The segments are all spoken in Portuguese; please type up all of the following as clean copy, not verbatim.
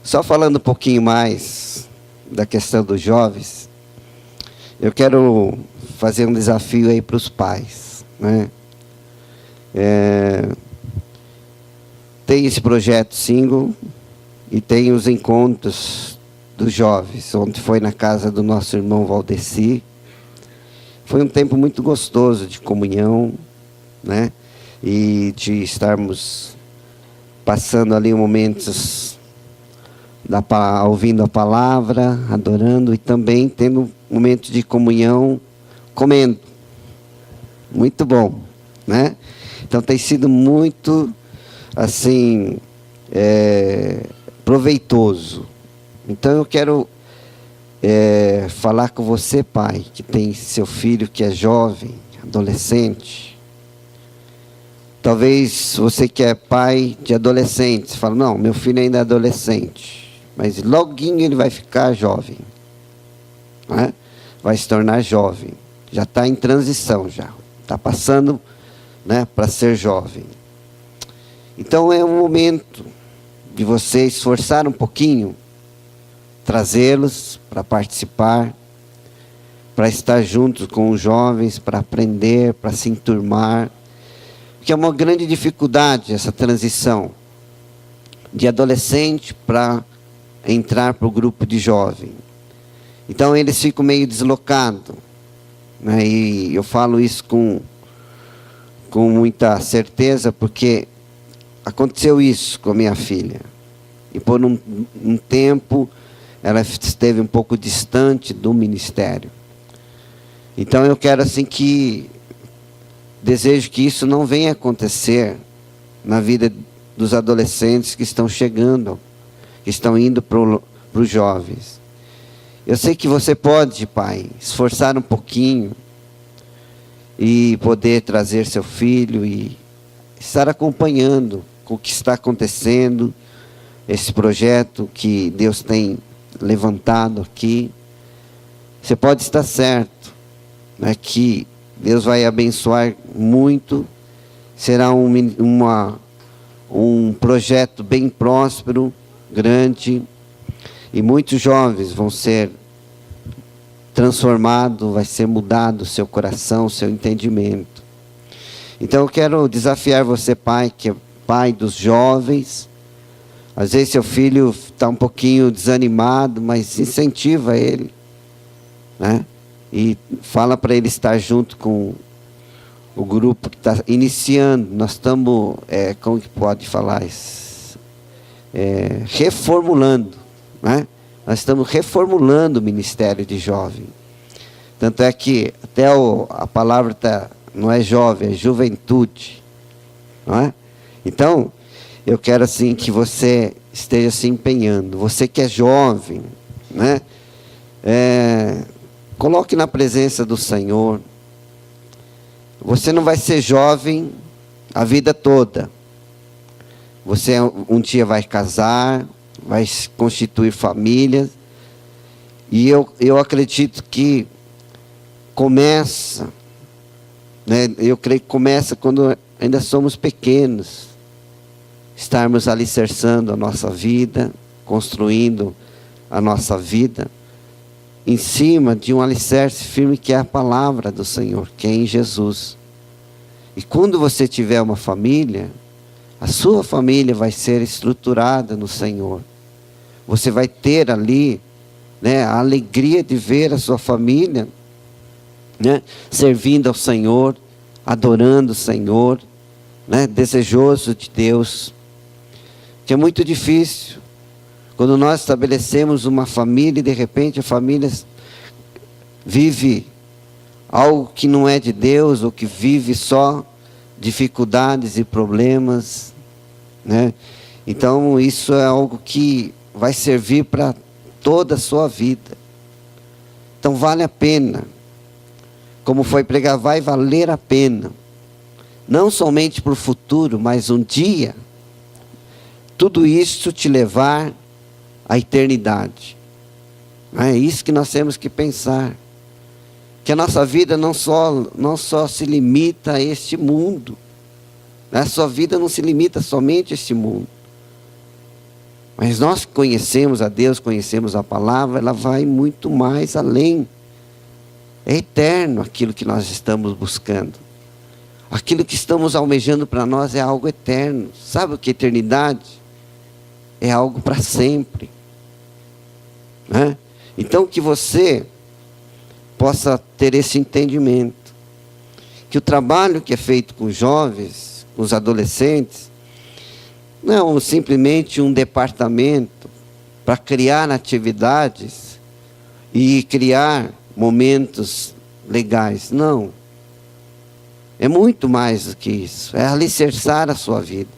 Só falando um pouquinho mais da questão dos jovens, eu quero fazer um desafio aí para os pais, né? Tem esse projeto single e tem os encontros dos jovens, onde foi na casa do nosso irmão Valdeci. Foi um tempo muito gostoso de comunhão, né? E de estarmos passando ali momentos ouvindo a palavra, adorando e também tendo momentos de comunhão, comendo. Muito bom, né? Então tem sido muito, assim, proveitoso. Então eu quero falar com você, pai, que tem seu filho que é jovem, adolescente. Talvez você que é pai de adolescentes, fala, não, meu filho ainda é adolescente. Mas loguinho ele vai ficar jovem, né? Vai se tornar jovem. Já está em transição, já está passando, né, para ser jovem. Então é um momento de você esforçar um pouquinho, trazê-los para participar, para estar juntos com os jovens, para aprender, para se enturmar. Porque é uma grande dificuldade essa transição de adolescente para entrar para o grupo de jovem. Então eles ficam meio deslocados, né? E eu falo isso com muita certeza, porque aconteceu isso com a minha filha. E por um tempo ela esteve um pouco distante do ministério. Então eu quero assim desejo que isso não venha acontecer na vida dos adolescentes que estão chegando, que estão indo para os jovens. Eu sei que você pode, pai, esforçar um pouquinho e poder trazer seu filho e estar acompanhando o que está acontecendo, esse projeto que Deus tem levantado aqui. Você pode estar certo, né, que Deus vai abençoar muito, será um projeto bem próspero, grande, e muitos jovens vão ser transformados, vai ser mudado o seu coração, o seu entendimento. Então eu quero desafiar você, pai, que é pai dos jovens. Às vezes seu filho está um pouquinho desanimado, mas incentiva ele, né? E fala para ele estar junto com o grupo que está iniciando. Nós estamos, como que pode falar isso? Reformulando, né? Nós estamos reformulando o ministério de jovem. Tanto é que até a palavra não é jovem, é juventude, não é? Então, eu quero assim que você esteja se empenhando. Você que é jovem, né? Coloque na presença do Senhor. Você não vai ser jovem a vida toda. Você um dia vai casar, vai constituir família. E eu acredito que começa, né? Eu creio que começa quando ainda somos pequenos. Estarmos alicerçando a nossa vida, construindo a nossa vida em cima de um alicerce firme que é a palavra do Senhor, que é em Jesus. E quando você tiver uma família, a sua família vai ser estruturada no Senhor. Você vai ter ali, né, a alegria de ver a sua família, né, servindo ao Senhor, adorando o Senhor, né, desejoso de Deus. Que é muito difícil quando nós estabelecemos uma família e de repente a família vive algo que não é de Deus, ou que vive só dificuldades e problemas, né? Então isso é algo que vai servir para toda a sua vida. Então vale a pena, como foi pregar, vai valer a pena, não somente para o futuro, mas um dia tudo isso te levar à eternidade. É isso que nós temos que pensar. Que a nossa vida não só se limita a este mundo. A sua vida não se limita somente a este mundo. Mas nós que conhecemos a Deus, conhecemos a palavra, ela vai muito mais além. É eterno aquilo que nós estamos buscando. Aquilo que estamos almejando para nós é algo eterno. Sabe o que é eternidade? É algo para sempre. Né? Então que você possa ter esse entendimento. Que o trabalho que é feito com os jovens, com os adolescentes, não é simplesmente um departamento para criar atividades e criar momentos legais. Não. É muito mais do que isso. É alicerçar a sua vida.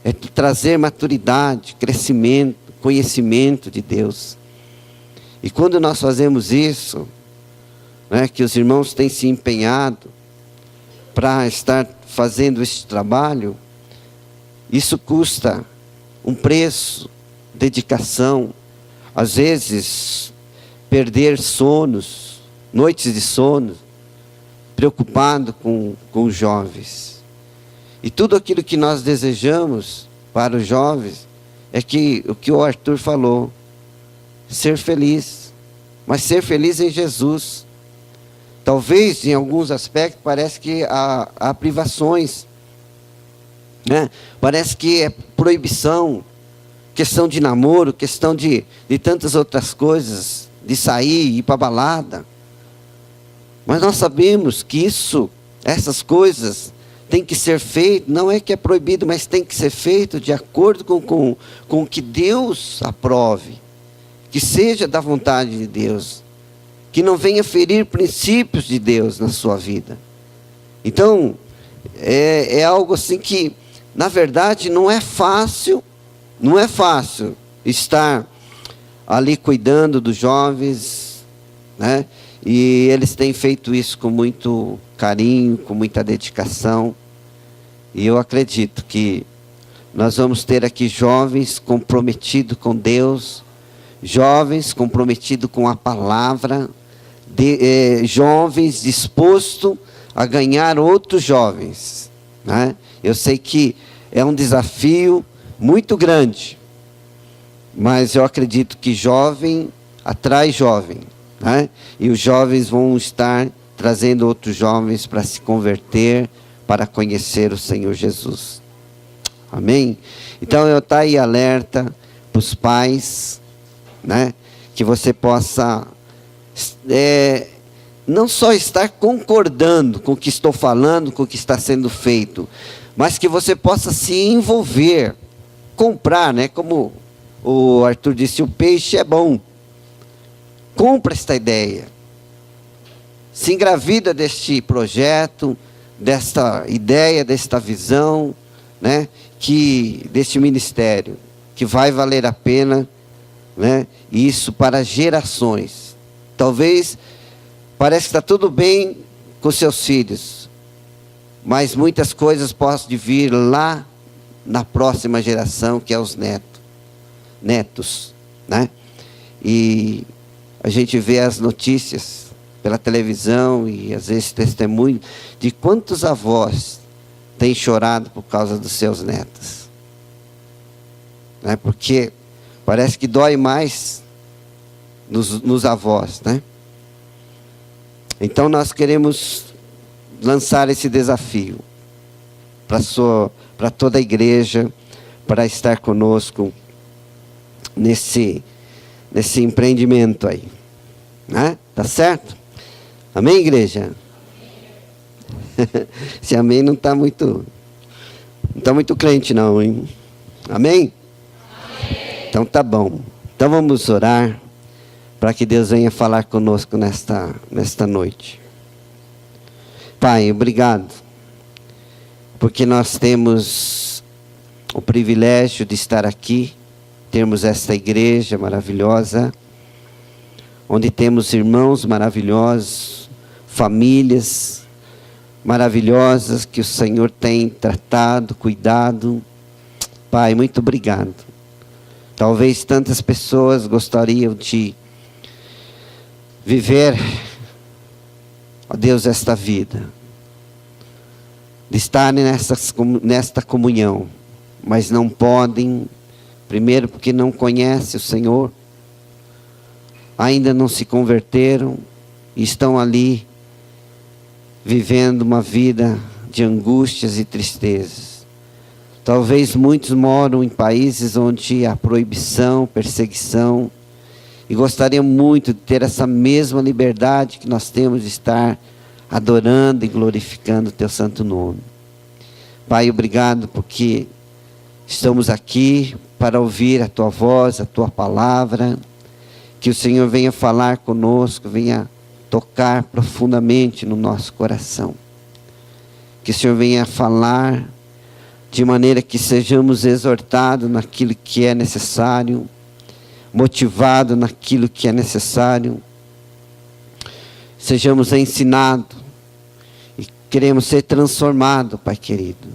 É trazer maturidade, crescimento, conhecimento de Deus. E quando nós fazemos isso, né, que os irmãos têm se empenhado para estar fazendo esse trabalho, isso custa um preço, dedicação, às vezes perder sonos, noites de sono, preocupado com os jovens. E tudo aquilo que nós desejamos para os jovens é que o que o Arthur falou, ser feliz, mas ser feliz em Jesus. Talvez em alguns aspectos parece que há privações, né? Parece que é proibição, questão de namoro, questão de tantas outras coisas, de sair, ir para a balada. Mas nós sabemos que essas coisas têm que ser feitas, não é que é proibido, mas tem que ser feito de acordo com o que Deus aprove, que seja da vontade de Deus, que não venha ferir princípios de Deus na sua vida. Então, é algo assim que, na verdade, não é fácil estar ali cuidando dos jovens, né? E eles têm feito isso com muito carinho, com muita dedicação. E eu acredito que nós vamos ter aqui jovens comprometidos com Deus, jovens comprometidos com a palavra, jovens dispostos a ganhar outros jovens, né? Eu sei que é um desafio muito grande, mas eu acredito que jovem atrai jovem, né? E os jovens vão estar trazendo outros jovens para se converter, para conhecer o Senhor Jesus. Amém? Então eu estou aí alerta para os pais, né? Que você possa não só estar concordando com o que estou falando, com o que está sendo feito, mas que você possa se envolver, comprar, né? Como o Arthur disse, o peixe é bom. Compra esta ideia. Se engravida deste projeto, desta ideia, desta visão, né? Deste ministério, que vai valer a pena, né? Isso para gerações. Talvez parece que está tudo bem com seus filhos, mas muitas coisas podem vir lá na próxima geração, que é os netos, né? E a gente vê as notícias pela televisão e às vezes testemunho de quantos avós têm chorado por causa dos seus netos, né? Porque parece que dói mais nos avós, né? Então nós queremos lançar esse desafio para toda a igreja, para estar conosco nesse empreendimento aí, né? Tá certo? Amém, igreja? Esse amém não está muito crente não, hein? Amém? Então tá bom. Então vamos orar para que Deus venha falar conosco nesta noite. Pai, obrigado, porque nós temos o privilégio de estar aqui, termos esta igreja maravilhosa, onde temos irmãos maravilhosos, famílias maravilhosas que o Senhor tem tratado, cuidado. Pai, muito obrigado. Talvez tantas pessoas gostariam de viver, ó Deus, esta vida, de estar nesta comunhão, mas não podem Primeiro, porque não conhecem o Senhor, ainda não se converteram e estão ali vivendo uma vida de angústias e tristezas. Talvez muitos moram em países onde há proibição, perseguição, e gostariam muito de ter essa mesma liberdade que nós temos de estar adorando e glorificando o Teu santo nome. Pai, obrigado porque estamos aqui para ouvir a Tua voz, a Tua palavra. Que o Senhor venha falar conosco, venha tocar profundamente no nosso coração. Que o Senhor venha falar de maneira que sejamos exortados naquilo que é necessário, motivados naquilo que é necessário, sejamos ensinados e queremos ser transformados, Pai querido.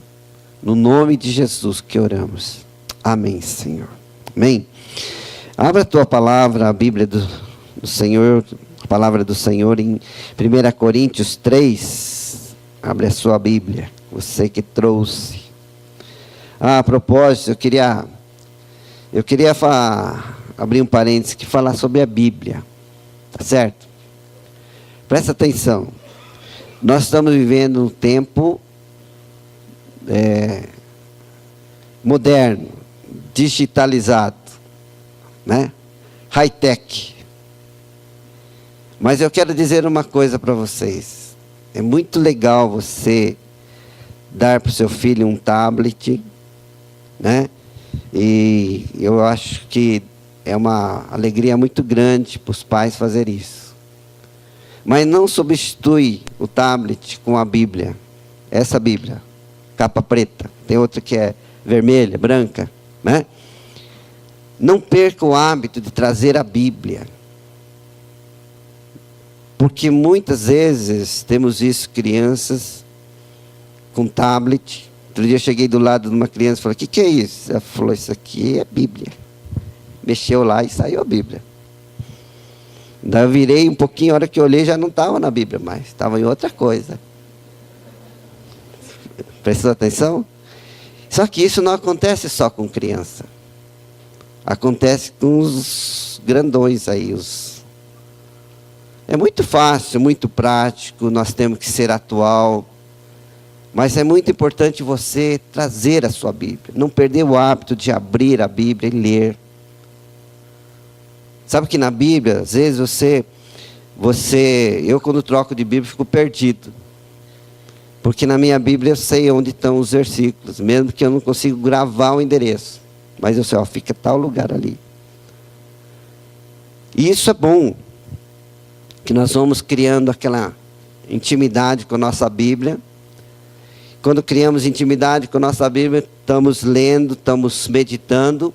No nome de Jesus que oramos. Amém, Senhor. Amém. Abra a tua palavra, a Bíblia do Senhor, a palavra do Senhor em 1 Coríntios 3. Abre a sua Bíblia, você que trouxe. A propósito, eu queria abrir um parênteses que falar sobre a Bíblia. Tá certo? Presta atenção. Nós estamos vivendo um tempo moderno, digitalizado, né? High-tech. Mas eu quero dizer uma coisa para vocês. É muito legal você dar para o seu filho um tablet, né? E eu acho que é uma alegria muito grande para os pais fazer isso. Mas não substitui o tablet com a Bíblia. Essa Bíblia, capa preta. Tem outra que é vermelha, branca, né? Não perca o hábito de trazer a Bíblia. Porque muitas vezes temos visto crianças com tablet. Outro dia eu cheguei do lado de uma criança e falei, o que é isso? Ela falou, isso aqui é Bíblia. Mexeu lá e saiu a Bíblia. Daí eu virei um pouquinho, a hora que eu olhei já não estava na Bíblia mais, estava em outra coisa. Prestou atenção? Só que isso não acontece só com criança. Acontece com os grandões aí. É muito fácil, muito prático, nós temos que ser atual. Mas é muito importante você trazer a sua Bíblia. Não perder o hábito de abrir a Bíblia e ler. Sabe que na Bíblia, às vezes eu quando troco de Bíblia fico perdido. Porque na minha Bíblia eu sei onde estão os versículos, mesmo que eu não consiga gravar o endereço. Mas eu sei, fica tal lugar ali. E isso é bom. Que nós vamos criando aquela intimidade com a nossa Bíblia. Quando criamos intimidade com a nossa Bíblia, estamos lendo, estamos meditando.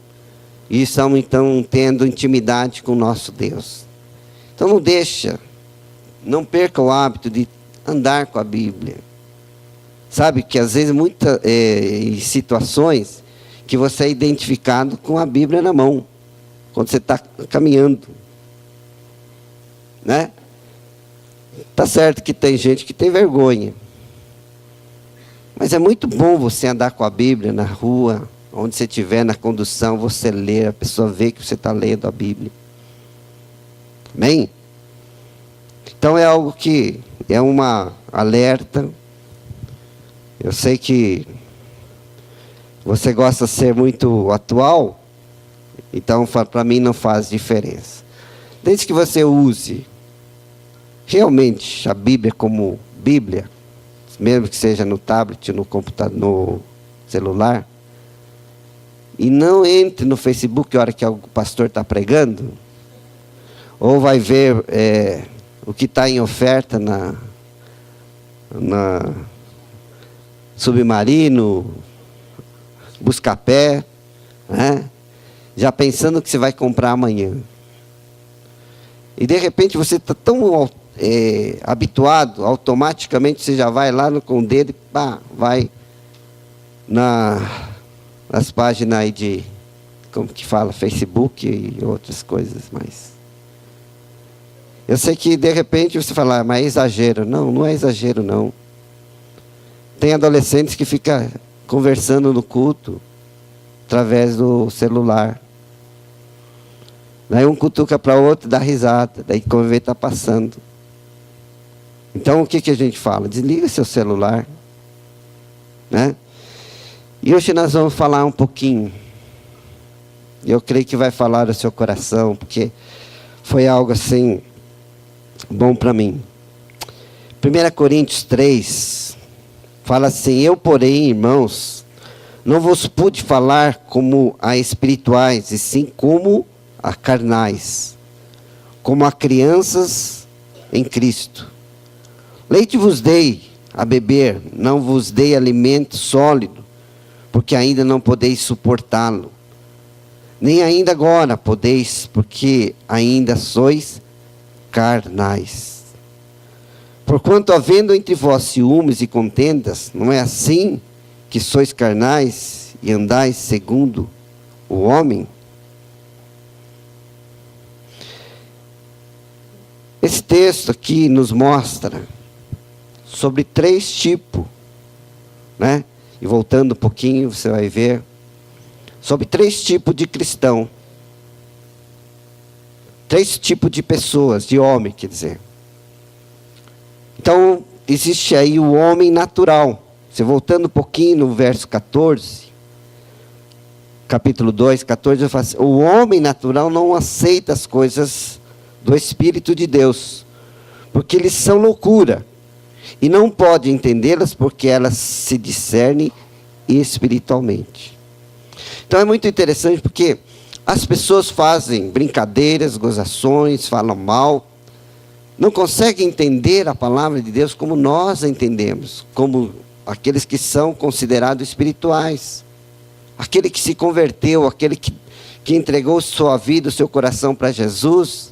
E estamos então tendo intimidade com o nosso Deus. Então não perca o hábito de andar com a Bíblia. Sabe que às vezes em situações que você é identificado com a Bíblia na mão. Quando você está caminhando. Né? Tá certo que tem gente que tem vergonha. Mas é muito bom você andar com a Bíblia na rua, onde você estiver na condução, você lê, a pessoa vê que você está lendo a Bíblia. Amém? Então é algo que é uma alerta. Eu sei que você gosta de ser muito atual, então para mim não faz diferença. Desde que você use realmente a Bíblia como Bíblia, mesmo que seja no tablet, no computador, no celular, e não entre no Facebook a hora que o pastor está pregando, ou vai ver o que está em oferta na Submarino, Buscapé, né? Já pensando que você vai comprar amanhã. E de repente você está tão habituado, automaticamente você já vai lá com o dedo e vai nas páginas aí de, como que fala, Facebook e outras coisas mais. Eu sei que de repente você fala, mas é exagero. Não, não é exagero não. Tem adolescentes que ficam conversando no culto. através do celular. Daí um cutuca para o outro, dá risada. Daí quando vê, está passando. Então o que a gente fala? Desliga seu celular. Né? E hoje nós vamos falar um pouquinho. Eu creio que vai falar do seu coração, porque foi algo assim, bom para mim. 1 Coríntios 3, fala assim: eu, porém, irmãos, não vos pude falar como a espirituais, e sim como a carnais, como a crianças em Cristo. Leite vos dei a beber, não vos dei alimento sólido, porque ainda não podeis suportá-lo. Nem ainda agora podeis, porque ainda sois carnais. Porquanto, havendo entre vós ciúmes e contendas, não é assim que sois carnais e andais segundo o homem? Esse texto aqui nos mostra sobre 3 tipos, né? E voltando um pouquinho, você vai ver, sobre 3 tipos de cristão. 3 tipos de pessoas, de homem, quer dizer. Então, existe aí o homem natural. Você voltando um pouquinho no verso 14, capítulo 2, 14, eu falo assim: o homem natural não aceita as coisas do Espírito de Deus, porque eles são loucura, e não pode entendê-las, porque elas se discernem espiritualmente. Então é muito interessante, porque as pessoas fazem brincadeiras, gozações, falam mal, não conseguem entender a palavra de Deus como nós a entendemos, como aqueles que são considerados espirituais, aquele que se converteu, aquele que entregou sua vida, o seu coração para Jesus.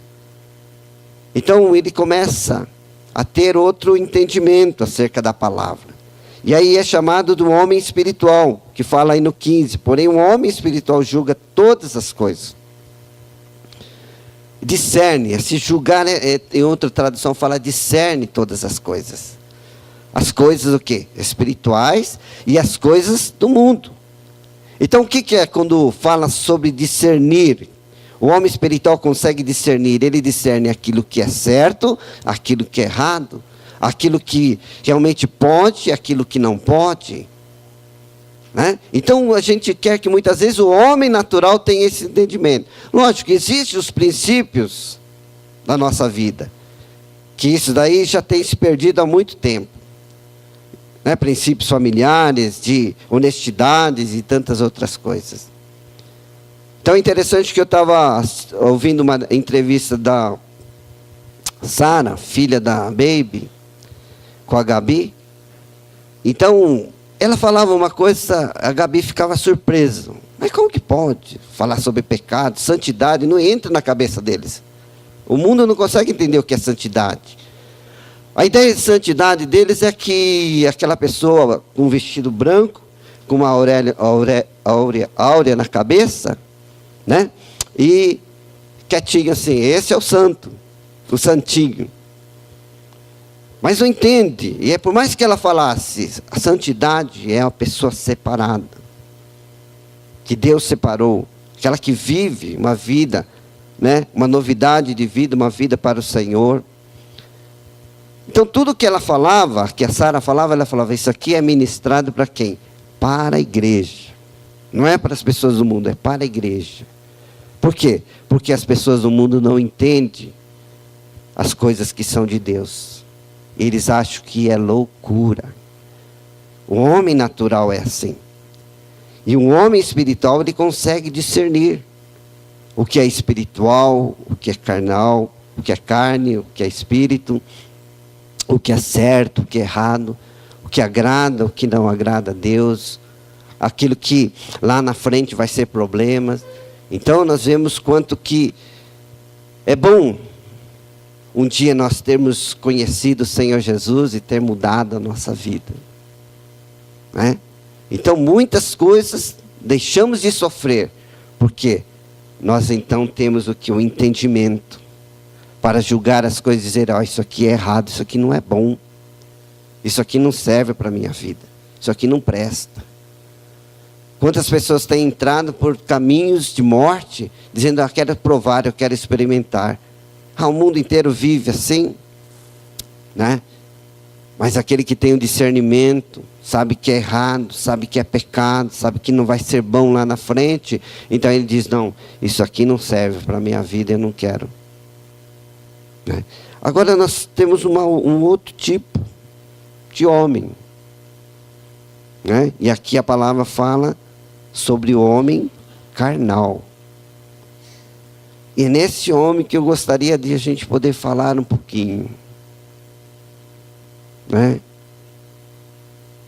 Então ele começa a ter outro entendimento acerca da palavra. E aí é chamado do homem espiritual, que fala aí no 15. Porém, o homem espiritual julga todas as coisas. Discerne, se julgar, em outra tradução fala discerne todas as coisas. As coisas o quê? Espirituais e as coisas do mundo. Então o que é quando fala sobre discernir? O homem espiritual consegue discernir, ele discerne aquilo que é certo, aquilo que é errado, aquilo que realmente pode, aquilo que não pode. Né? Então a gente quer que muitas vezes o homem natural tenha esse entendimento. Lógico que existem os princípios da nossa vida, que isso daí já tem se perdido há muito tempo. Né? Princípios familiares, de honestidades e tantas outras coisas. Então é interessante que eu estava ouvindo uma entrevista da Sara, filha da Baby, com a Gabi. Então, ela falava uma coisa, a Gabi ficava surpresa. Mas como que pode falar sobre pecado, santidade? Não entra na cabeça deles. O mundo não consegue entender o que é santidade. A ideia de santidade deles é que aquela pessoa com um vestido branco, com uma áurea na cabeça, né? E quietinho assim, esse é o santo, o santinho. Mas não entende, e é por mais que ela falasse, a santidade é uma pessoa separada, que Deus separou, aquela que vive uma vida, né? Uma novidade de vida, uma vida para o Senhor. Então tudo que ela falava, que a Sara falava, ela falava, isso aqui é ministrado para quem? Para a igreja. Não é para as pessoas do mundo, é para a igreja. Por quê? Porque as pessoas do mundo não entendem as coisas que são de Deus. Eles acham que é loucura. O homem natural é assim. E um homem espiritual, ele consegue discernir o que é espiritual, o que é carnal, o que é carne, o que é espírito, o que é certo, o que é errado, o que agrada, o que não agrada a Deus, aquilo que lá na frente vai ser problemas. Então nós vemos quanto que é bom um dia nós termos conhecido o Senhor Jesus e ter mudado a nossa vida. Né? Então muitas coisas deixamos de sofrer, porque nós então temos o que? O entendimento para julgar as coisas e dizer, isso aqui é errado, isso aqui não é bom, isso aqui não serve para a minha vida, isso aqui não presta. Quantas pessoas têm entrado por caminhos de morte, dizendo, eu quero provar, eu quero experimentar. O mundo inteiro vive assim, né? Mas aquele que tem o discernimento, sabe que é errado, sabe que é pecado, sabe que não vai ser bom lá na frente, então ele diz, não, isso aqui não serve para a minha vida, eu não quero. Né? Agora nós temos um outro tipo de homem. Né? E aqui a palavra fala sobre o homem carnal. E é nesse homem que eu gostaria de a gente poder falar um pouquinho. Né?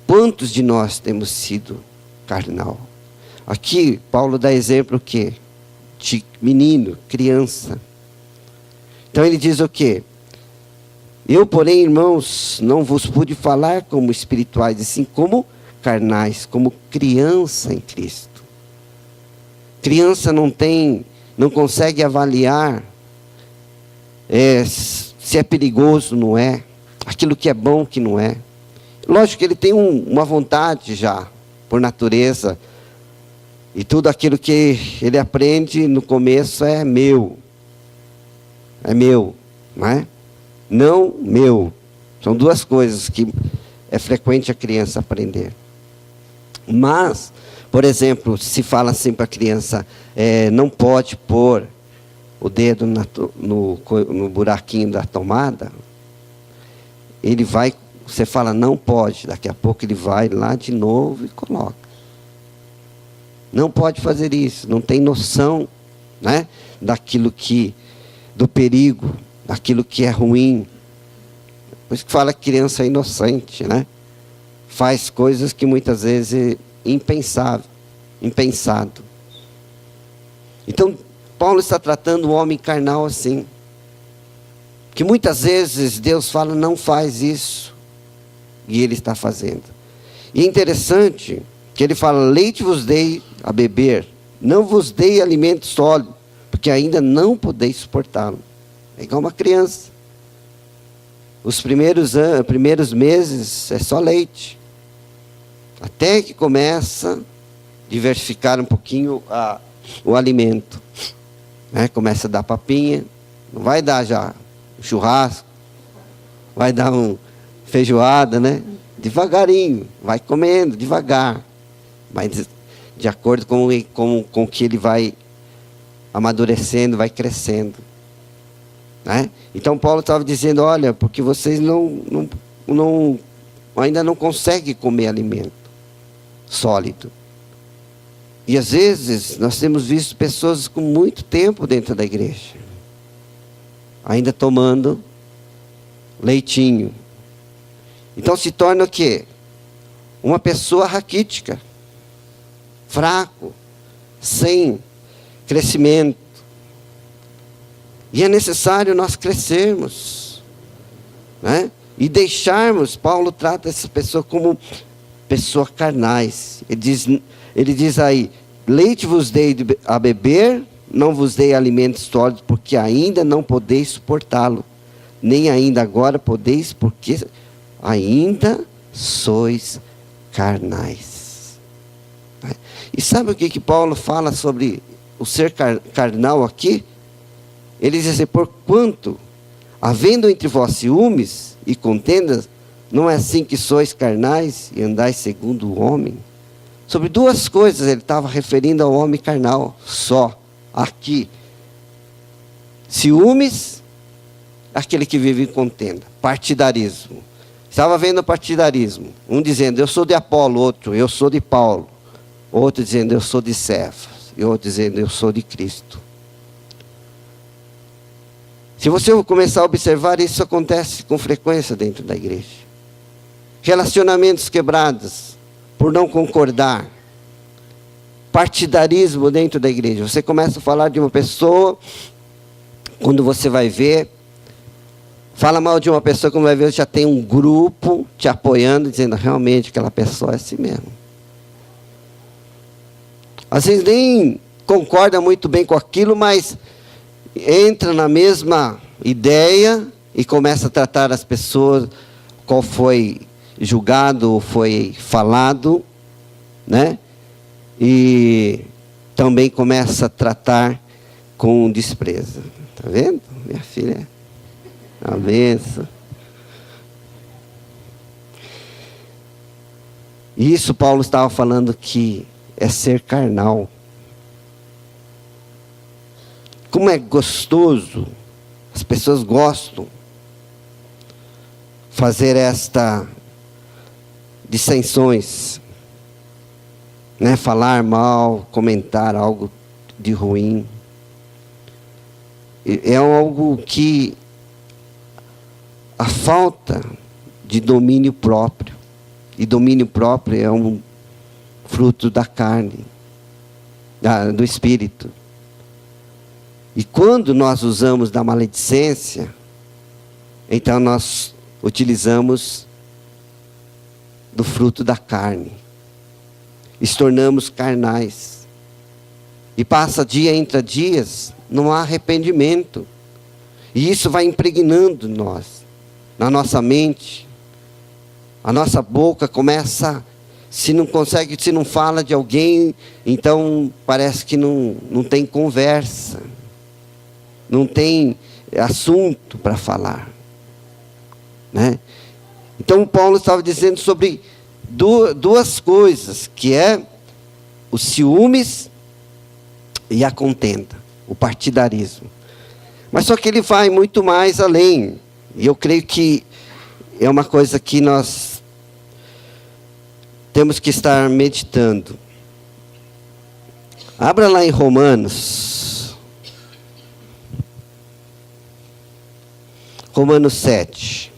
Quantos de nós temos sido carnal? Aqui Paulo dá exemplo o quê? De menino, criança. Então ele diz o quê? Eu, porém, irmãos, não vos pude falar como espirituais, assim como carnais, como criança em Cristo. Criança não consegue avaliar se é perigoso, não é. Aquilo que é bom, que não é. Lógico que ele tem uma vontade já, por natureza. E tudo aquilo que ele aprende no começo é meu. É meu, não é? Não meu. São duas coisas que é frequente a criança aprender. Mas, por exemplo, se fala assim para a criança, não pode pôr o dedo no buraquinho da tomada, ele vai, você fala, não pode, daqui a pouco ele vai lá de novo e coloca. Não pode fazer isso, não tem noção, né, do perigo, daquilo que é ruim. Por isso que fala que criança é inocente, né? Faz coisas que muitas vezes é impensado. Então, Paulo está tratando o homem carnal assim. Que muitas vezes Deus fala, não faz isso. E ele está fazendo. E é interessante que ele fala, leite vos dei a beber, não vos dei alimento sólido, porque ainda não podeis suportá-lo. É igual uma criança. Os primeiros meses é só leite. Até que começa a diversificar um pouquinho o alimento. Né? Começa a dar papinha. Não vai dar já churrasco. Vai dar feijoada, né? Devagarinho. Vai comendo devagar. Mas de acordo com que ele vai amadurecendo, vai crescendo. Né? Então Paulo estava dizendo, olha, porque vocês ainda não conseguem comer alimento sólido. E às vezes nós temos visto pessoas com muito tempo dentro da igreja, ainda tomando leitinho. Então se torna o quê? Uma pessoa raquítica, fraco, sem crescimento. E é necessário nós crescermos, né? E deixarmos, Paulo trata essa pessoa como pessoas carnais. Ele diz aí, leite vos dei a beber, não vos dei alimentos sólidos, porque ainda não podeis suportá-lo. Nem ainda agora podeis, porque ainda sois carnais. E sabe o que Paulo fala sobre o ser carnal aqui? Ele diz assim, porquanto, havendo entre vós ciúmes e contendas, não é assim que sois carnais e andais segundo o homem? Sobre duas coisas ele estava referindo ao homem carnal, só, aqui. Ciúmes, aquele que vive em contenda. Partidarismo. Estava vendo o partidarismo. Um dizendo, eu sou de Apolo, outro, eu sou de Paulo. Outro dizendo, eu sou de Cefas. E outro dizendo, eu sou de Cristo. Se você começar a observar, isso acontece com frequência dentro da igreja. Relacionamentos quebrados por não concordar. Partidarismo dentro da igreja. Você começa a falar de uma pessoa, quando você vai ver, fala mal de uma pessoa, quando vai ver, já tem um grupo te apoiando, dizendo, realmente aquela pessoa é assim mesmo. Às vezes nem concorda muito bem com aquilo, mas entra na mesma ideia e começa a tratar as pessoas, qual foi julgado ou foi falado, né? e também começa a tratar com desprezo. Está vendo? Minha filha é uma benção. E isso Paulo estava falando que é ser carnal. Como é gostoso, as pessoas gostam fazer esta dissensões, né? Falar mal, comentar algo de ruim. É algo que a falta de domínio próprio, e domínio próprio é um fruto da carne, do espírito. E quando nós usamos da maledicência, então nós utilizamos do fruto da carne. E se tornamos carnais. E passa dia entre dias, não há arrependimento. E isso vai impregnando nós, na nossa mente. A nossa boca começa, se não fala de alguém, então parece que não tem conversa. Não tem assunto para falar, né? Então Paulo estava dizendo sobre duas coisas, que é os ciúmes e a contenda, o partidarismo. Mas só que ele vai muito mais além, e eu creio que é uma coisa que nós temos que estar meditando. Abra lá em Romanos 7.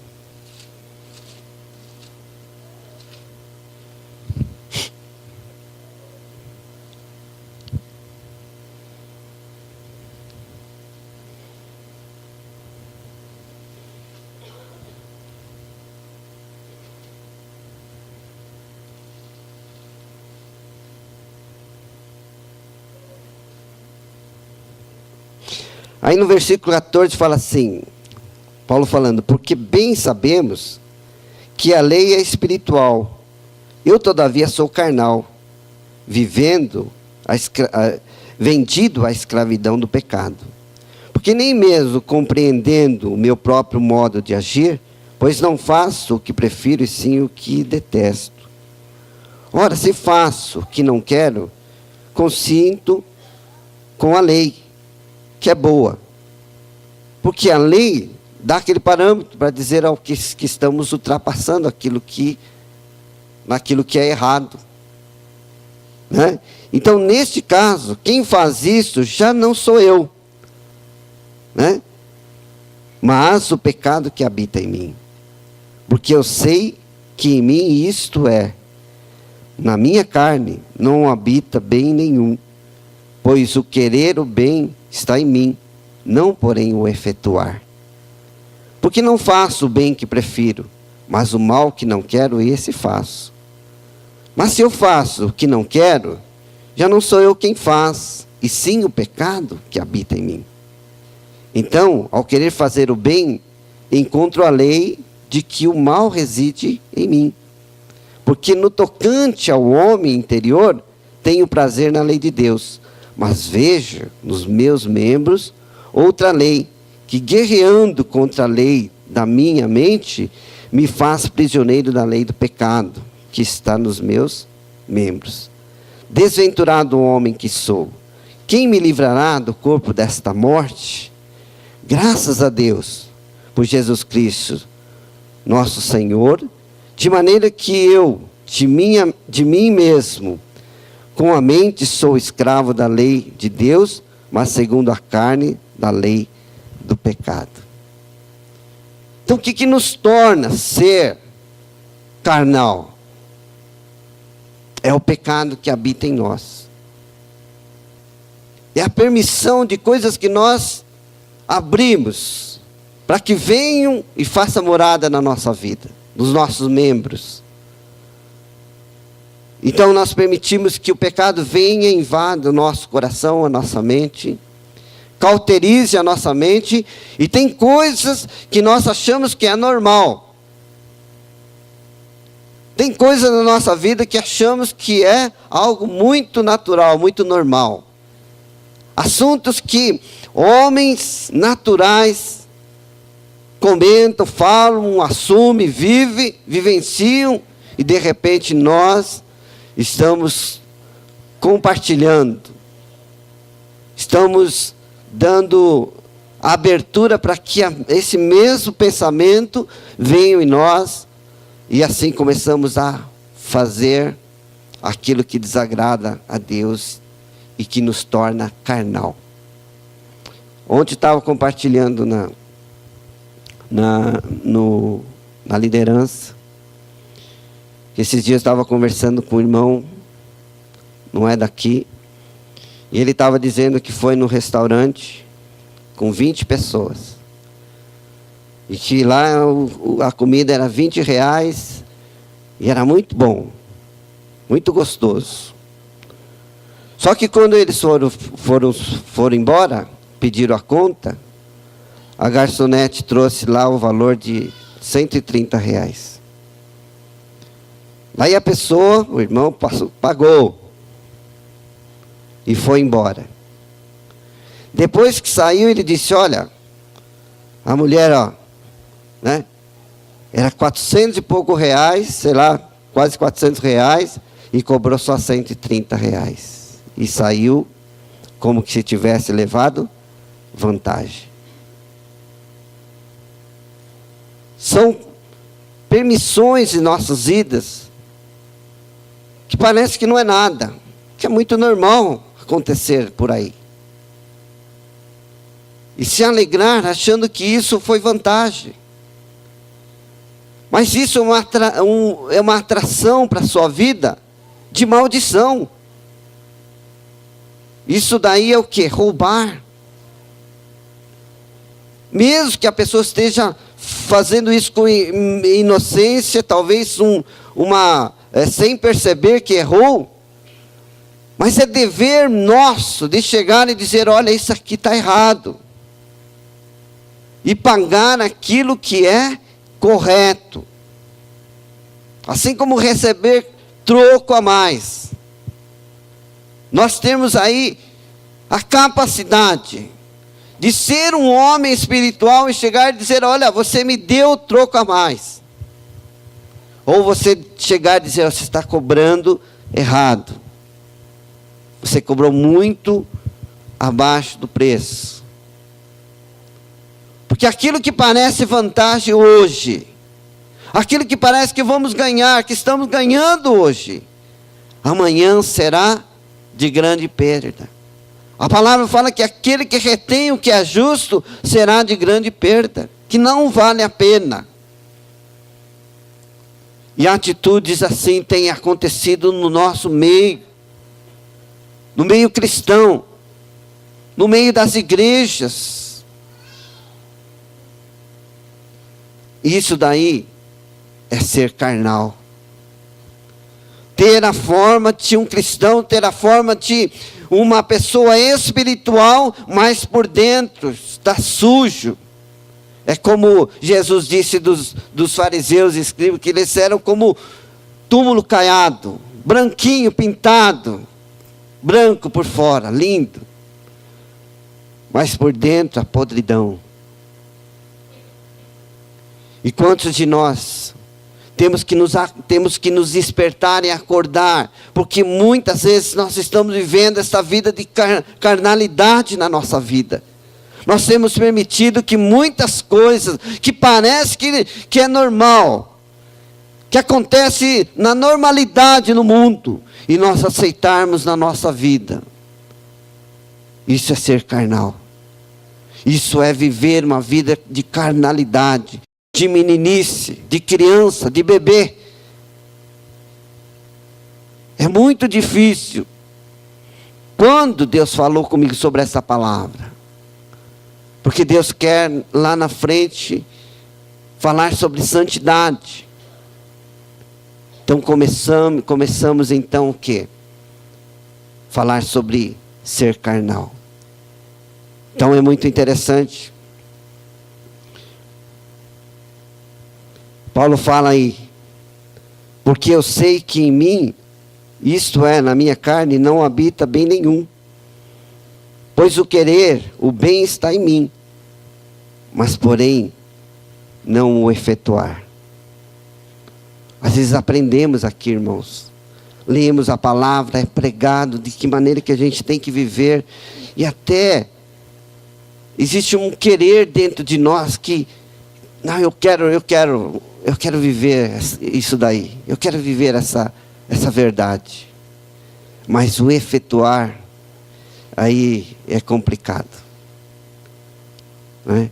Aí no versículo 14 fala assim, Paulo falando, porque bem sabemos que a lei é espiritual, eu todavia sou carnal, vendido à escravidão do pecado. Porque nem mesmo compreendendo o meu próprio modo de agir, pois não faço o que prefiro e sim o que detesto. Ora, se faço o que não quero, consinto com a lei, que é boa. Porque a lei dá aquele parâmetro para dizer ao que estamos ultrapassando naquilo que é errado, né? Então, neste caso, quem faz isso já não sou eu, né? Mas o pecado que habita em mim. Porque eu sei que em mim, isto é, na minha carne, não habita bem nenhum. Pois o querer o bem está em mim, não porém o efetuar. Porque não faço o bem que prefiro, mas o mal que não quero, esse faço. Mas se eu faço o que não quero, já não sou eu quem faz, e sim o pecado que habita em mim. Então, ao querer fazer o bem, encontro a lei de que o mal reside em mim. Porque no tocante ao homem interior, tenho prazer na lei de Deus, mas vejo nos meus membros outra lei, que guerreando contra a lei da minha mente, me faz prisioneiro da lei do pecado, que está nos meus membros. Desventurado homem que sou, quem me livrará do corpo desta morte? Graças a Deus, por Jesus Cristo, nosso Senhor, de maneira que eu, de mim mesmo, com a mente sou escravo da lei de Deus, mas segundo a carne, da lei do pecado. Então o que nos torna ser carnal? É o pecado que habita em nós. É a permissão de coisas que nós abrimos para que venham e façam morada na nossa vida, nos nossos membros. Então nós permitimos que o pecado venha e invada o nosso coração, a nossa mente, cauterize a nossa mente, e tem coisas que nós achamos que é normal. Tem coisas na nossa vida que achamos que é algo muito natural, muito normal. Assuntos que homens naturais comentam, falam, assumem, vivenciam, e de repente nós estamos compartilhando, estamos dando abertura para que esse mesmo pensamento venha em nós, e assim começamos a fazer aquilo que desagrada a Deus e que nos torna carnal. Ontem estava compartilhando na liderança. Esses dias eu estava conversando com um irmão, não é daqui, e ele estava dizendo que foi no restaurante com 20 pessoas. E que lá a comida era R$20 e era muito bom, muito gostoso. Só que quando eles foram embora, pediram a conta, a garçonete trouxe lá o valor de R$130. Aí a pessoa, o irmão, pagou e foi embora. Depois que saiu, ele disse, olha, a mulher, né, era 400 e pouco reais, sei lá, quase R$400, e cobrou só R$130. E saiu como que se tivesse levado vantagem. São permissões em nossas vidas que parece que não é nada, que é muito normal acontecer por aí. E se alegrar achando que isso foi vantagem. Mas isso é uma atração para a sua vida de maldição. Isso daí é o quê? Roubar. Mesmo que a pessoa esteja fazendo isso com inocência, talvez sem perceber que errou, mas é dever nosso de chegar e dizer, olha, isso aqui está errado. E pagar aquilo que é correto. Assim como receber troco a mais. Nós temos aí a capacidade de ser um homem espiritual e chegar e dizer, olha, você me deu troco a mais. Ou você chegar e dizer, você está cobrando errado. Você cobrou muito abaixo do preço. Porque aquilo que parece vantagem hoje, aquilo que parece que vamos ganhar, que estamos ganhando hoje, amanhã será de grande perda. A palavra fala que aquele que retém o que é justo será de grande perda, que não vale a pena. E atitudes assim têm acontecido no nosso meio, no meio cristão, no meio das igrejas. Isso daí é ser carnal. Ter a forma de um cristão, ter a forma de uma pessoa espiritual, mas por dentro está sujo. É como Jesus disse dos fariseus e escribas, que eles eram como túmulo caiado, branquinho, pintado, branco por fora, lindo. Mas por dentro a podridão. E quantos de nós temos que nos despertar e acordar, porque muitas vezes nós estamos vivendo essa vida de carnalidade na nossa vida. Nós temos permitido que muitas coisas que parece que é normal, que acontece na normalidade no mundo, e nós aceitarmos na nossa vida. Isso é ser carnal. Isso é viver uma vida de carnalidade, de meninice, de criança, de bebê. É muito difícil. Quando Deus falou comigo sobre essa palavra? Porque Deus quer lá na frente falar sobre santidade. Então começamos então o quê? Falar sobre ser carnal. Então é muito interessante. Paulo fala aí, Porque eu sei que em mim, isto é, na minha carne, não habita bem nenhum. Pois o querer, o bem está em mim, mas porém, não o efetuar. Às vezes aprendemos aqui, irmãos. Lemos a palavra, é pregado de que maneira que a gente tem que viver. E até existe um querer dentro de nós que, não, eu quero viver isso daí. Eu quero viver essa verdade. Mas o efetuar, aí é complicado. Não é?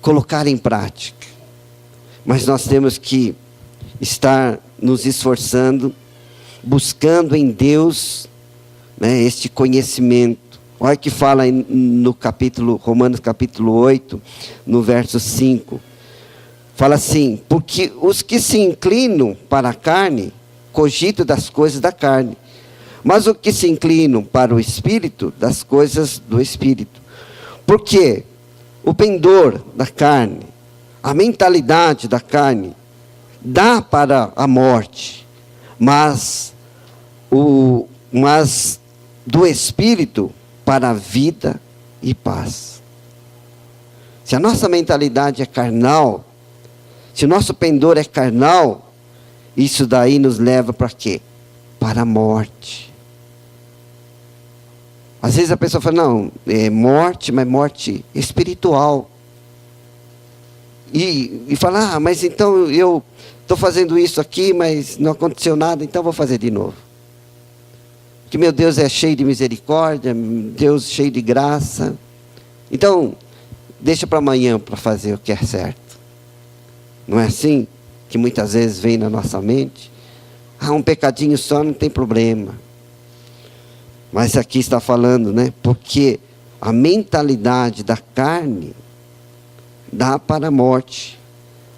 Colocar em prática. Mas nós temos que estar nos esforçando, buscando em Deus, né, este conhecimento. Olha que fala no capítulo, Romanos capítulo 8, no verso 5. Fala assim: porque os que se inclinam para a carne, cogitam das coisas da carne. Mas os que se inclinam para o Espírito, das coisas do Espírito. Porque o pendor da carne, a mentalidade da carne, dá para a morte, mas do Espírito para a vida e paz. Se a nossa mentalidade é carnal, se o nosso pendor é carnal, isso daí nos leva para quê? Para a morte. Às vezes a pessoa fala, não, é morte, mas morte espiritual. E fala, mas então eu estou fazendo isso aqui, mas não aconteceu nada, então vou fazer de novo. Que meu Deus é cheio de misericórdia, Deus cheio de graça. Então, deixa para amanhã para fazer o que é certo. Não é assim que muitas vezes vem na nossa mente? Um pecadinho só não tem problema. Mas aqui está falando, né? Porque a mentalidade da carne dá para a morte,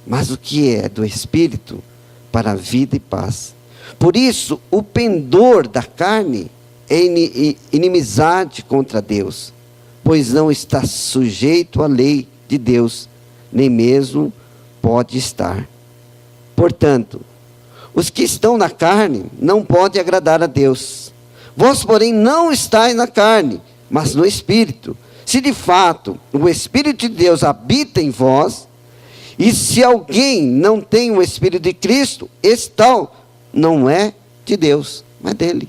mas o que é do Espírito para a vida e paz. Por isso, o pendor da carne é inimizade contra Deus, pois não está sujeito à lei de Deus, nem mesmo pode estar. Portanto, os que estão na carne não podem agradar a Deus. Vós, porém, não estáis na carne, mas no Espírito. Se de fato o Espírito de Deus habita em vós, e se alguém não tem o Espírito de Cristo, esse tal não é de Deus, mas dele.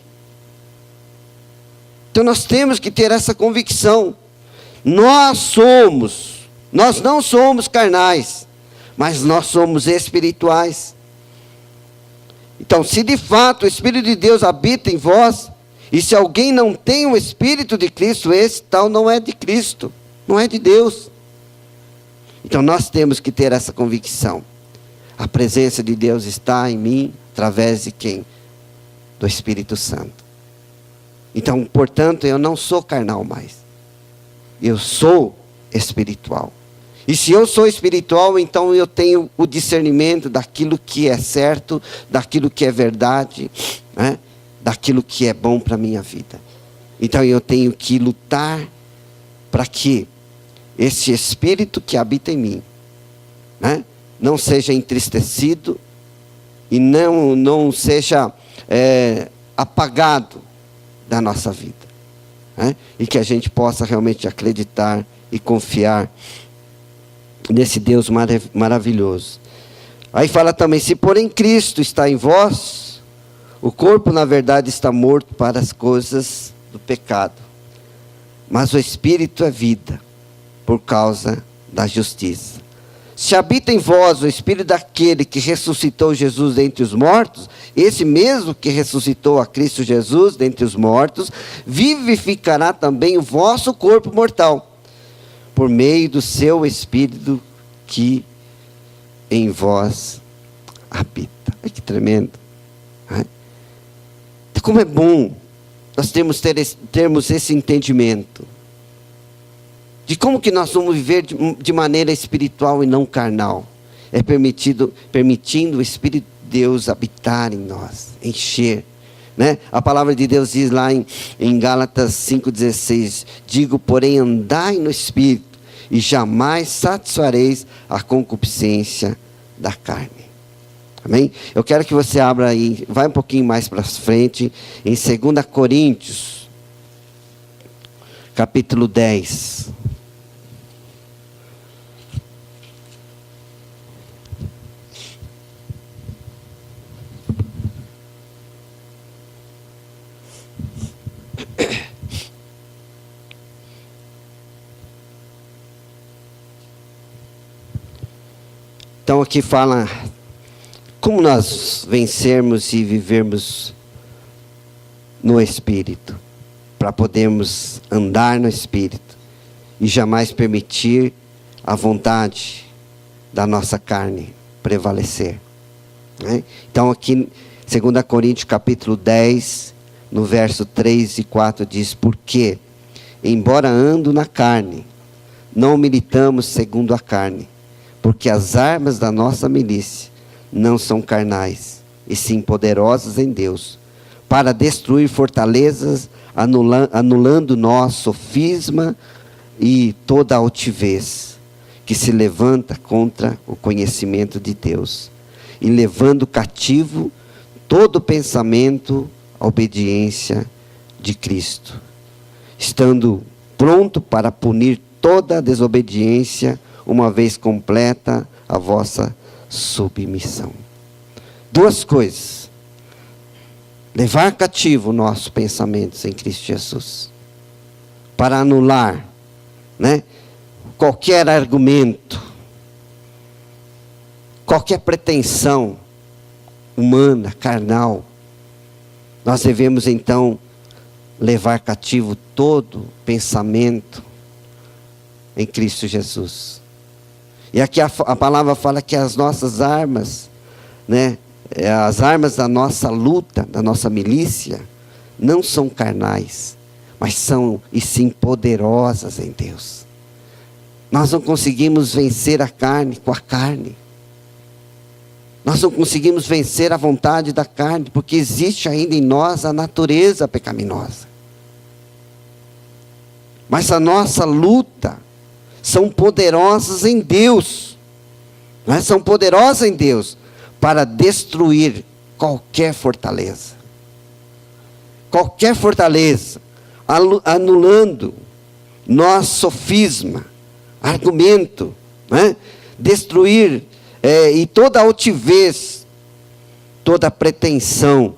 Então nós temos que ter essa convicção. Nós não somos carnais, mas nós somos espirituais. Então, se de fato o Espírito de Deus habita em vós, e se alguém não tem o Espírito de Cristo, esse tal não é de Cristo, não é de Deus. Então nós temos que ter essa convicção. A presença de Deus está em mim, através de quem? Do Espírito Santo. Então, portanto, eu não sou carnal mais. Eu sou espiritual. E se eu sou espiritual, então eu tenho o discernimento daquilo que é certo, daquilo que é verdade, né? Daquilo que é bom para a minha vida. Então eu tenho que lutar para que esse Espírito que habita em mim, né, não seja entristecido e não seja apagado da nossa vida. Né? E que a gente possa realmente acreditar e confiar nesse Deus maravilhoso. Aí fala também, se porém Cristo está em vós, o corpo na verdade está morto para as coisas do pecado, mas o Espírito é vida, por causa da justiça. Se habita em vós o Espírito daquele que ressuscitou Jesus dentre os mortos, esse mesmo que ressuscitou a Cristo Jesus dentre os mortos, vivificará também o vosso corpo mortal, por meio do seu Espírito que em vós habita. Ai, que tremendo. Como é bom nós termos esse entendimento de como que nós vamos viver de maneira espiritual e não carnal. É permitindo o Espírito de Deus habitar em nós, encher. Né? A palavra de Deus diz lá em Gálatas 5,16, digo, porém, andai no Espírito, e jamais satisfareis a concupiscência da carne. Amém? Eu quero que você abra aí, vai um pouquinho mais para frente, em 2 Coríntios, capítulo 10. Então aqui fala como nós vencermos e vivermos no Espírito, para podermos andar no Espírito e jamais permitir a vontade da nossa carne prevalecer, né? Então aqui 2 Coríntios capítulo 10, no verso 3 e 4 diz: porque, embora ando na carne, não militamos segundo a carne, porque as armas da nossa milícia não são carnais, e sim poderosas em Deus, para destruir fortalezas, anulando nosso sofisma e toda altivez que se levanta contra o conhecimento de Deus, e levando cativo todo pensamento à obediência de Cristo, estando pronto para punir toda desobediência, uma vez completa a vossa submissão. Duas coisas: levar cativo nossos pensamentos em Cristo Jesus, para anular, né, qualquer argumento, qualquer pretensão humana, carnal. Nós devemos então levar cativo todo pensamento em Cristo Jesus. E aqui a palavra fala que as nossas armas, né, as armas da nossa luta, da nossa milícia, não são carnais, mas são e sim poderosas em Deus. Nós não conseguimos vencer a carne com a carne. Nós não conseguimos vencer a vontade da carne, porque existe ainda em nós a natureza pecaminosa. Mas a nossa luta são poderosas em Deus, né? São poderosas em Deus para destruir qualquer fortaleza. Qualquer fortaleza, anulando nosso sofisma, argumento, né? Destruir e toda altivez, toda pretensão,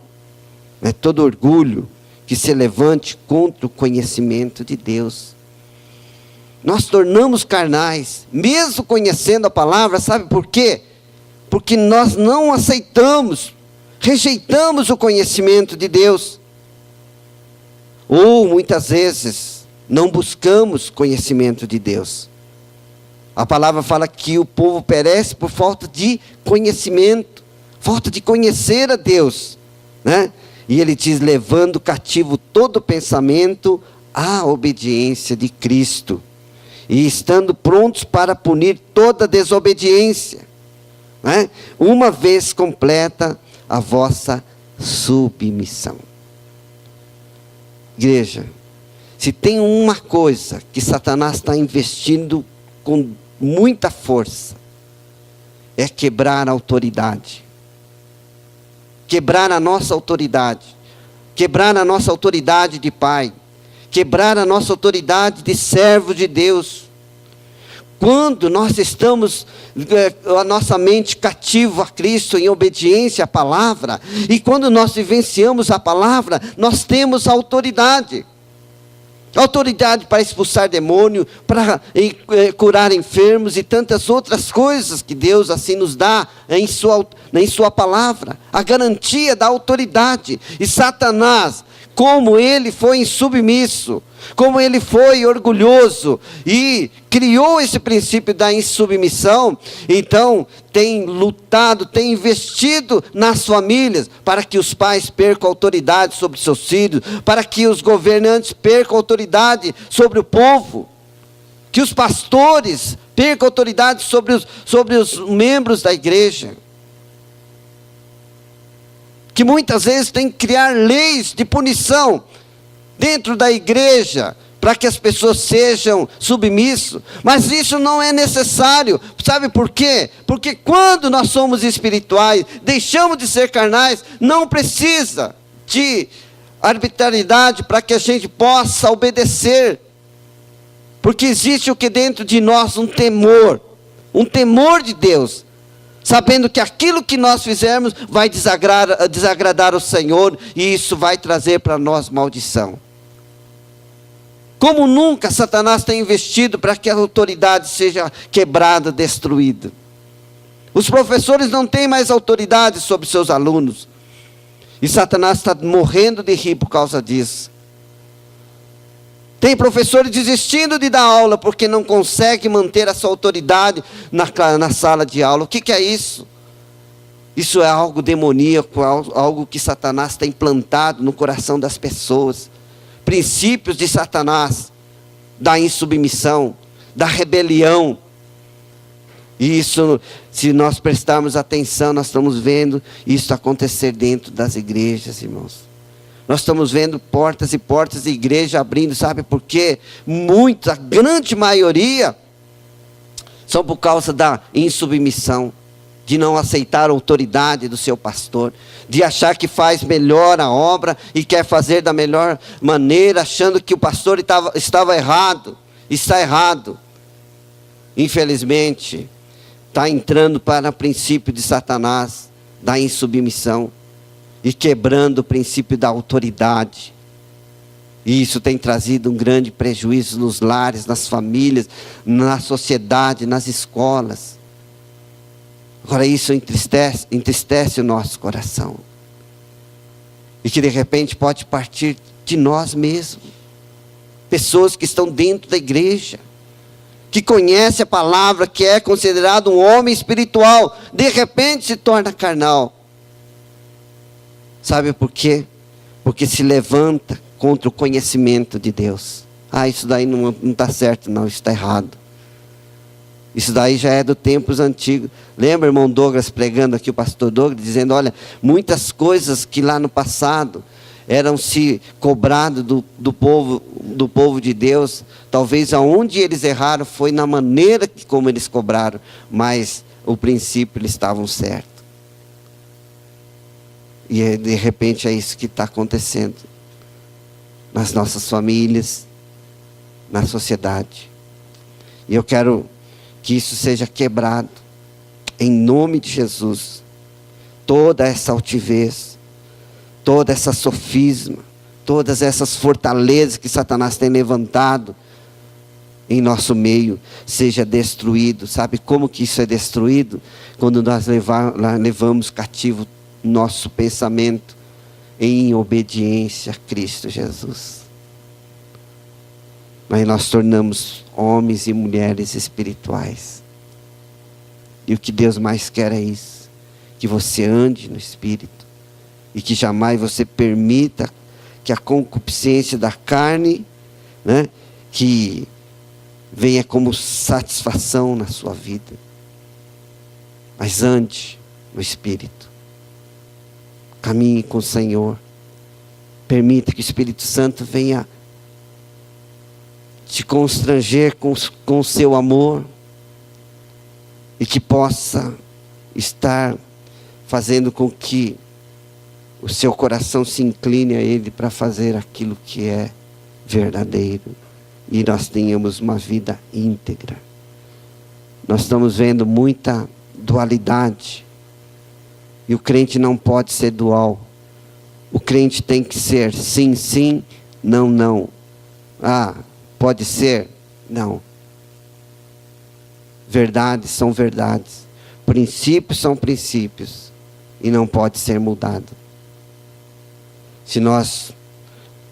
né? Todo orgulho que se levante contra o conhecimento de Deus. Nós tornamos carnais, mesmo conhecendo a palavra, sabe por quê? Porque nós não aceitamos, rejeitamos o conhecimento de Deus. Ou muitas vezes não buscamos conhecimento de Deus. A palavra fala que o povo perece por falta de conhecimento, falta de conhecer a Deus, né? E ele diz: levando cativo todo pensamento à obediência de Cristo, e estando prontos para punir toda desobediência, né? Uma vez completa a vossa submissão. Igreja, se tem uma coisa que Satanás está investindo com muita força, é quebrar a autoridade. Quebrar a nossa autoridade. Quebrar a nossa autoridade de pai. Quebrar a nossa autoridade de servo de Deus. Quando nós estamos, a nossa mente cativa a Cristo, em obediência à palavra, e quando nós vivenciamos a palavra, nós temos autoridade. Autoridade para expulsar demônio, para curar enfermos e tantas outras coisas que Deus assim nos dá em sua palavra. A garantia da autoridade. E Satanás, como ele foi insubmisso, como ele foi orgulhoso e criou esse princípio da insubmissão, então tem lutado, tem investido nas famílias, para que os pais percam autoridade sobre seus filhos, para que os governantes percam autoridade sobre o povo, que os pastores percam autoridade sobre os membros da igreja, que muitas vezes tem que criar leis de punição dentro da igreja, para que as pessoas sejam submissas, mas isso não é necessário. Sabe por quê? Porque quando nós somos espirituais, deixamos de ser carnais, não precisa de arbitrariedade para que a gente possa obedecer, porque existe o que dentro de nós um temor de Deus, sabendo que aquilo que nós fizermos vai desagradar o Senhor, e isso vai trazer para nós maldição. Como nunca Satanás tem investido para que a autoridade seja quebrada, destruída. Os professores não têm mais autoridade sobre seus alunos, e Satanás está morrendo de rir por causa disso. Tem professores desistindo de dar aula, porque não consegue manter a sua autoridade na sala de aula. O que é isso? Isso é algo demoníaco, algo que Satanás tem implantado no coração das pessoas. Princípios de Satanás, da insubmissão, da rebelião. E isso, se nós prestarmos atenção, nós estamos vendo isso acontecer dentro das igrejas, irmãos. Nós estamos vendo portas e portas de igreja abrindo, sabe por quê? Muitos, a grande maioria, são por causa da insubmissão, de não aceitar a autoridade do seu pastor, de achar que faz melhor a obra e quer fazer da melhor maneira, achando que o pastor estava errado, está errado. Infelizmente, está entrando para o princípio de Satanás, da insubmissão, e quebrando o princípio da autoridade. E isso tem trazido um grande prejuízo nos lares, nas famílias, na sociedade, nas escolas. Agora isso entristece o nosso coração. E que de repente pode partir de nós mesmos. Pessoas que estão dentro da igreja, que conhecem a palavra, que é considerado um homem espiritual, de repente se torna carnal. Sabe por quê? Porque se levanta contra o conhecimento de Deus. Isso daí não está certo, não, isso está errado. Isso daí já é do tempos antigos. Lembra, irmão Douglas, pregando aqui, o pastor Douglas, dizendo, olha, muitas coisas que lá no passado eram se cobradas do povo de Deus, talvez aonde eles erraram foi na maneira como eles cobraram, mas o princípio eles estavam certos. E de repente é isso que está acontecendo nas nossas famílias, na sociedade. E eu quero que isso seja quebrado, em nome de Jesus. Toda essa altivez, toda essa sofisma, todas essas fortalezas que Satanás tem levantado em nosso meio, seja destruído. Sabe como que isso é destruído? Quando nós levamos cativo nosso pensamento em obediência a Cristo Jesus. Mas nós tornamos homens e mulheres espirituais. E o que Deus mais quer é isso, que você ande no Espírito, e que jamais você permita que a concupiscência da carne, que venha como satisfação na sua vida. Mas ande no Espírito. Caminhe com o Senhor. Permita que o Espírito Santo venha te constranger com o seu amor, e que possa estar fazendo com que o seu coração se incline a Ele para fazer aquilo que é verdadeiro, e nós tenhamos uma vida íntegra. Nós estamos vendo muita dualidade, e o crente não pode ser dual. O crente tem que ser sim, sim, não, não. Pode ser? Não. Verdades são verdades. Princípios são princípios. E não pode ser mudado. Se nós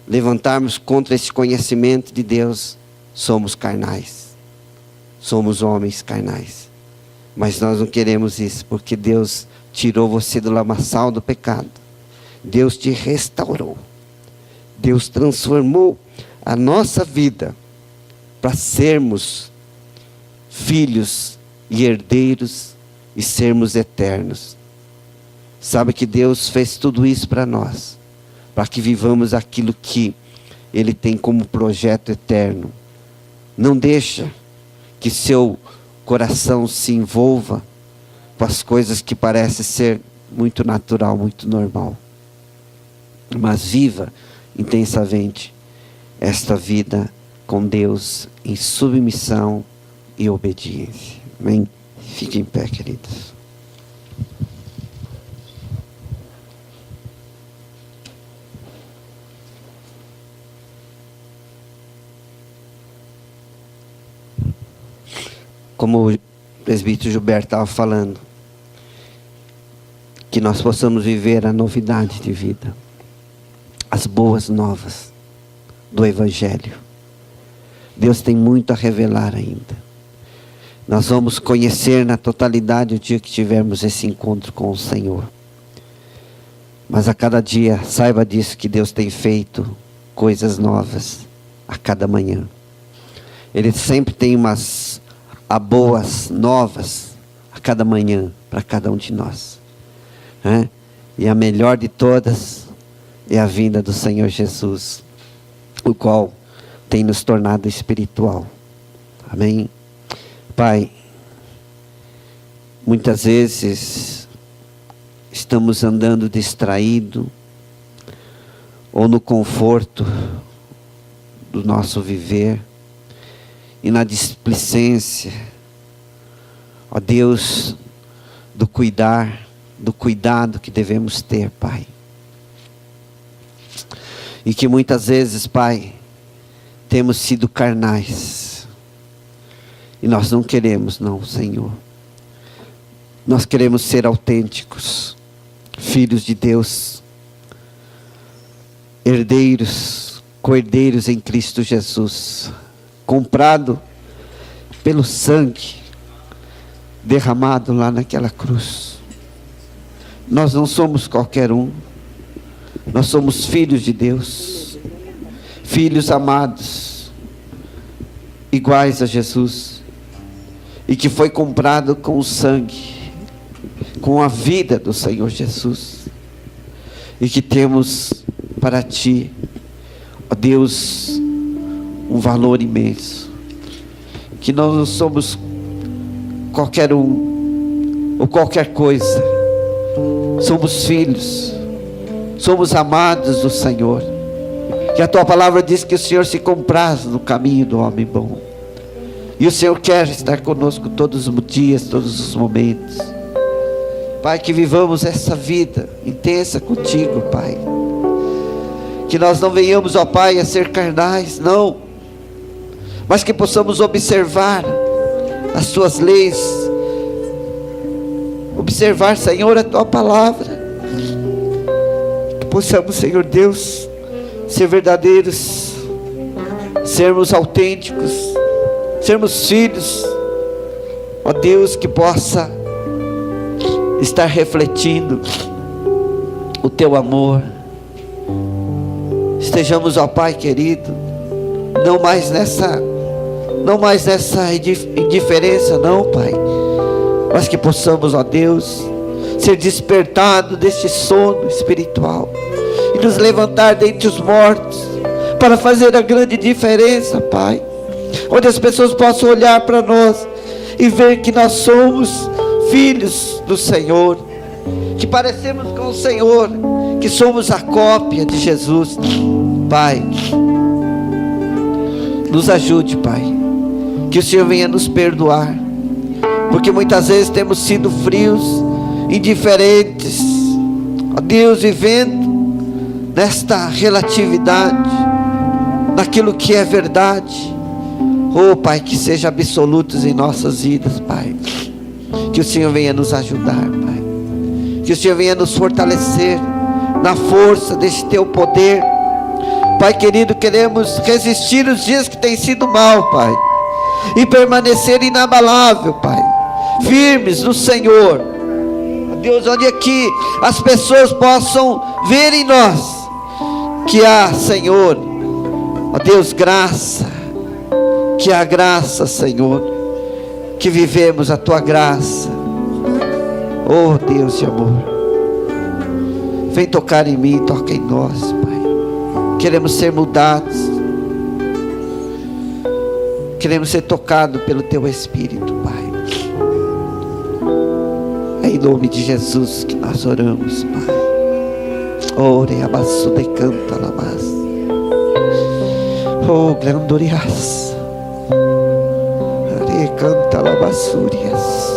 levantarmos contra esse conhecimento de Deus, somos carnais. Somos homens carnais. Mas nós não queremos isso, porque Deus tirou você do lamaçal do pecado. Deus te restaurou. Deus transformou a nossa vida para sermos filhos e herdeiros e sermos eternos. Sabe que Deus fez tudo isso para nós, para que vivamos aquilo que Ele tem como projeto eterno. Não deixa que seu coração se envolva com as coisas que parecem ser muito natural, muito normal. Mas viva intensamente esta vida com Deus em submissão e obediência. Amém? Fiquem em pé, queridos. Como o presbítero Gilberto estava falando, que nós possamos viver a novidade de vida, as boas novas do Evangelho. Deus tem muito a revelar ainda. Nós vamos conhecer na totalidade o dia que tivermos esse encontro com o Senhor. Mas a cada dia, saiba disso, que Deus tem feito coisas novas a cada manhã. Ele sempre tem umas boas novas a cada manhã para cada um de nós. E a melhor de todas é a vinda do Senhor Jesus, o qual tem nos tornado espiritual. Amém? Pai, muitas vezes estamos andando distraído ou no conforto do nosso viver e na displicência, ó Deus, do cuidado que devemos ter, Pai. E que muitas vezes, Pai, temos sido carnais. E nós não queremos, não, Senhor. Nós queremos ser autênticos, filhos de Deus, herdeiros, co-herdeiros em Cristo Jesus, comprado pelo sangue derramado lá naquela cruz. Nós não somos qualquer um. Nós somos filhos de Deus, filhos amados, iguais a Jesus, e que foi comprado com o sangue, com a vida do Senhor Jesus, e que temos para Ti, ó Deus, um valor imenso, que nós não somos qualquer um, ou qualquer coisa, somos filhos, somos amados do Senhor, que a Tua palavra diz que o Senhor se compraz no caminho do homem bom, e o Senhor quer estar conosco todos os dias, todos os momentos. Pai, que vivamos essa vida intensa contigo, Pai, que nós não venhamos, ó Pai, a ser carnais, não, mas que possamos observar as Tuas leis, observar, Senhor, a Tua palavra, que possamos, Senhor Deus, ser verdadeiros, sermos autênticos, sermos filhos, ó Deus, que possa estar refletindo o Teu amor. Estejamos, ó Pai querido, não mais nessa indiferença, não, Pai, mas que possamos, ó Deus, ser despertados deste sono espiritual e nos levantar dentre os mortos para fazer a grande diferença, Pai, onde as pessoas possam olhar para nós e ver que nós somos filhos do Senhor, que parecemos com o Senhor, que somos a cópia de Jesus. Pai, nos ajude, Pai, que o Senhor venha nos perdoar, porque muitas vezes temos sido frios, indiferentes, ó Deus, vivendo nesta relatividade, naquilo que é verdade. Oh Pai, que seja absolutos em nossas vidas, Pai, que o Senhor venha nos ajudar, Pai, que o Senhor venha nos fortalecer na força deste Teu poder. Pai querido, queremos resistir os dias que têm sido mal, Pai, e permanecer inabalável, Pai, firmes no Senhor, Deus, onde aqui as pessoas possam ver em nós que há, Senhor, ó Deus, graça, que há graça, Senhor, que vivemos a Tua graça. Oh Deus de amor, vem tocar em mim, toca em nós, Pai. Queremos ser mudados. Queremos ser tocados pelo Teu Espírito, Pai. É em nome de Jesus que nós oramos, Pai. Ore abaço de canta labas. Oh, glorias. Are canta labasúrias.